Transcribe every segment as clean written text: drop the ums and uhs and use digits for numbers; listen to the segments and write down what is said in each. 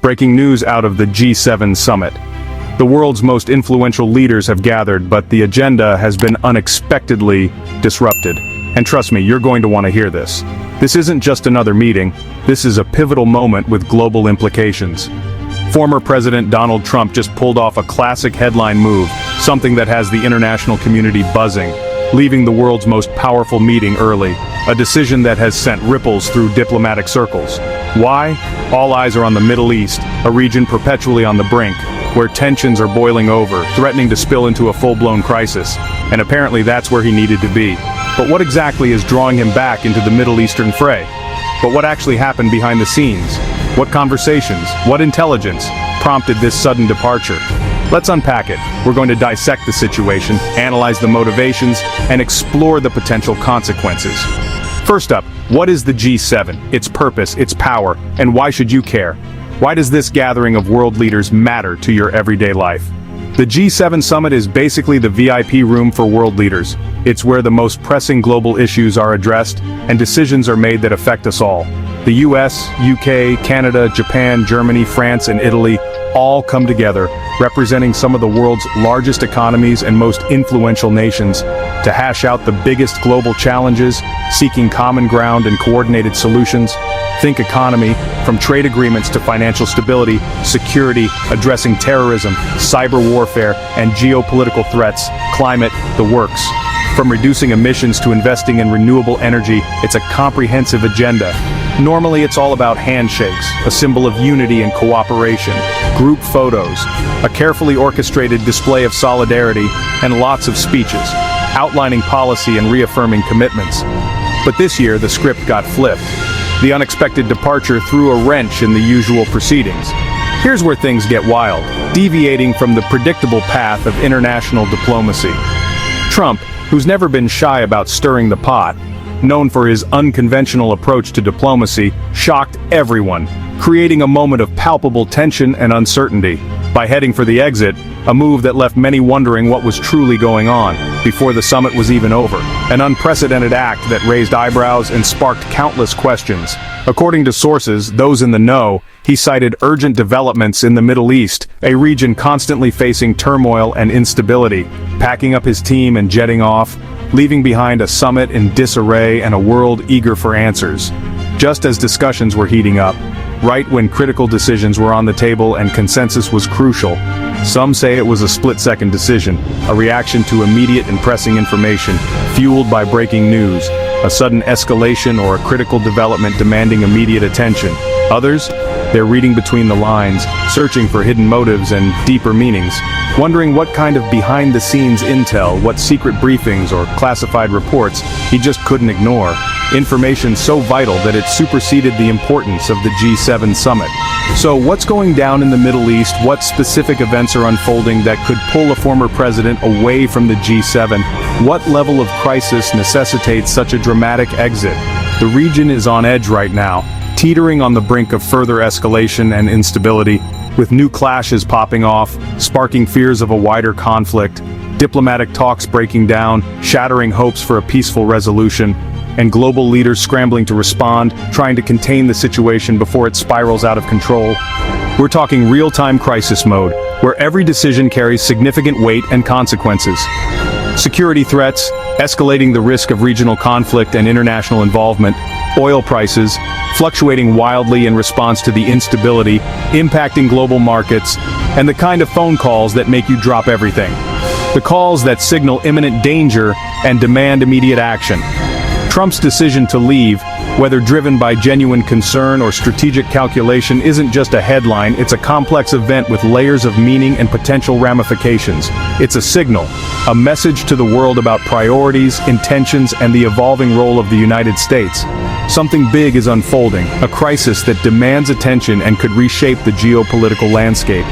Breaking news out of the G7 summit. The world's most influential leaders have gathered, but the agenda has been unexpectedly disrupted. And trust me, you're going to want to hear this. This isn't just another meeting, this is a pivotal moment with global implications. Former President Donald Trump just pulled off a classic headline move, something that has the international community buzzing, leaving the world's most powerful meeting early, a decision that has sent ripples through diplomatic circles. Why? All eyes are on the Middle East, a region perpetually on the brink, where tensions are boiling over, threatening to spill into a full-blown crisis. And apparently that's where he needed to be. But what exactly is drawing him back into the Middle Eastern fray? But what actually happened behind the scenes? What conversations, what intelligence prompted this sudden departure? Let's unpack it. We're going to dissect the situation, analyze the motivations, and explore the potential consequences. First up, what is the G7, its purpose, its power, and why should you care? Why does this gathering of world leaders matter to your everyday life? The G7 summit is basically the VIP room for world leaders. It's where the most pressing global issues are addressed, and decisions are made that affect us all. The US, UK, Canada, Japan, Germany, France, and Italy all come together, representing some of the world's largest economies and most influential nations, to hash out the biggest global challenges, seeking common ground and coordinated solutions. Think economy, from trade agreements to financial stability, security, addressing terrorism, cyber warfare, and geopolitical threats, climate, the works. From reducing emissions to investing in renewable energy, it's a comprehensive agenda. Normally it's all about handshakes, a symbol of unity and cooperation, group photos, a carefully orchestrated display of solidarity, and lots of speeches, outlining policy and reaffirming commitments. But this year the script got flipped. The unexpected departure threw a wrench in the usual proceedings. Here's where things get wild, deviating from the predictable path of international diplomacy. Trump, who's never been shy about stirring the pot, known for his unconventional approach to diplomacy, shocked everyone, creating a moment of palpable tension and uncertainty. By heading for the exit, a move that left many wondering what was truly going on, before the summit was even over. An unprecedented act that raised eyebrows and sparked countless questions. According to sources, those in the know, he cited urgent developments in the Middle East, a region constantly facing turmoil and instability, packing up his team and jetting off, leaving behind a summit in disarray and a world eager for answers. Just as discussions were heating up, right when critical decisions were on the table and consensus was crucial, some say it was a split-second decision, a reaction to immediate and pressing information, fueled by breaking news, a sudden escalation or a critical development demanding immediate attention. Others, they're reading between the lines, searching for hidden motives and deeper meanings, wondering what kind of behind-the-scenes intel, what secret briefings or classified reports he just couldn't ignore. Information so vital that it superseded the importance of the G7 summit. So what's going down in the Middle East? What specific events are unfolding that could pull a former president away from the G7? What level of crisis necessitates such a dramatic exit? The region is on edge right now, teetering on the brink of further escalation and instability, with new clashes popping off, sparking fears of a wider conflict, diplomatic talks breaking down, shattering hopes for a peaceful resolution, and global leaders scrambling to respond, trying to contain the situation before it spirals out of control. We're talking real-time crisis mode, where every decision carries significant weight and consequences. Security threats, escalating the risk of regional conflict and international involvement, oil prices, fluctuating wildly in response to the instability, impacting global markets, and the kind of phone calls that make you drop everything. The calls that signal imminent danger and demand immediate action. Trump's decision to leave, whether driven by genuine concern or strategic calculation, isn't just a headline, it's a complex event with layers of meaning and potential ramifications. It's a signal, a message to the world about priorities, intentions, and the evolving role of the United States. Something big is unfolding, a crisis that demands attention and could reshape the geopolitical landscape.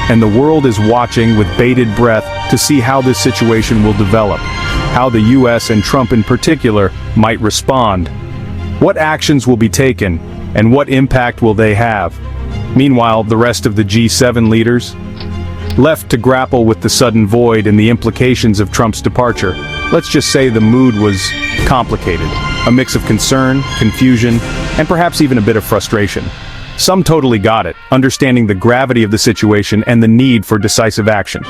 And the world is watching with bated breath to see how this situation will develop, how the US and Trump in particular might respond. What actions will be taken, and what impact will they have? Meanwhile, the rest of the G7 leaders? Left to grapple with the sudden void and the implications of Trump's departure, let's just say the mood was complicated. A mix of concern, confusion, and perhaps even a bit of frustration. Some totally got it, understanding the gravity of the situation and the need for decisive action.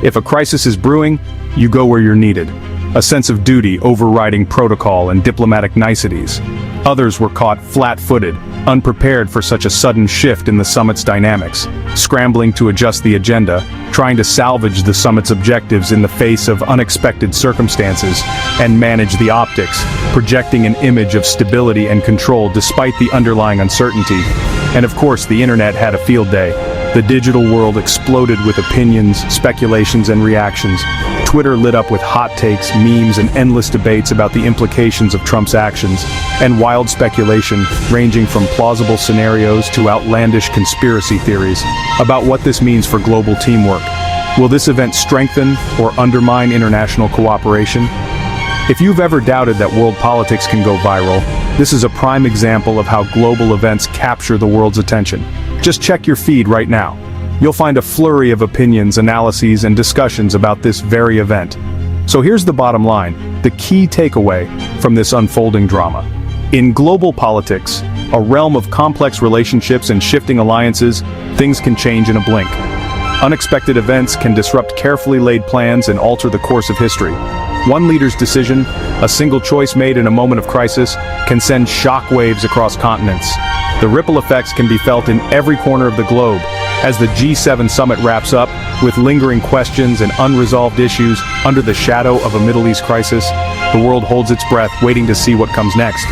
If a crisis is brewing, you go where you're needed. A sense of duty overriding protocol and diplomatic niceties. Others were caught flat-footed, unprepared for such a sudden shift in the summit's dynamics, scrambling to adjust the agenda, trying to salvage the summit's objectives in the face of unexpected circumstances, and manage the optics, projecting an image of stability and control despite the underlying uncertainty. And of course, the internet had a field day. The digital world exploded with opinions, speculations, and reactions. Twitter lit up with hot takes, memes, and endless debates about the implications of Trump's actions, and wild speculation, ranging from plausible scenarios to outlandish conspiracy theories, about what this means for global teamwork. Will this event strengthen or undermine international cooperation? If you've ever doubted that world politics can go viral, this is a prime example of how global events capture the world's attention. Just check your feed right now. You'll find a flurry of opinions, analyses, and discussions about this very event. So here's the bottom line, the key takeaway from this unfolding drama. In global politics, a realm of complex relationships and shifting alliances, things can change in a blink. Unexpected events can disrupt carefully laid plans and alter the course of history. One leader's decision, a single choice made in a moment of crisis, can send shockwaves across continents. The ripple effects can be felt in every corner of the globe. As the G7 summit wraps up, with lingering questions and unresolved issues under the shadow of a Middle East crisis, the world holds its breath, waiting to see what comes next.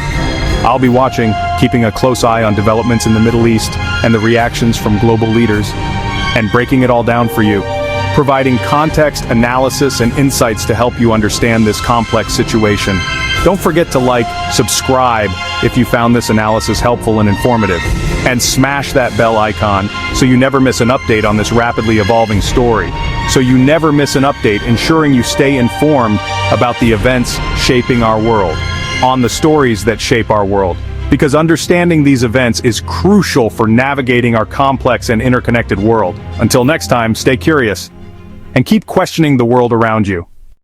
I'll be watching, keeping a close eye on developments in the Middle East and the reactions from global leaders, and breaking it all down for you, providing context, analysis, and insights to help you understand this complex situation. Don't forget to like, subscribe if you found this analysis helpful and informative, and smash that bell icon so you never miss an update on this rapidly evolving story. So you never miss an update, ensuring you stay informed about the events shaping our world, on the stories that shape our world. Because understanding these events is crucial for navigating our complex and interconnected world. Until next time, stay curious and keep questioning the world around you.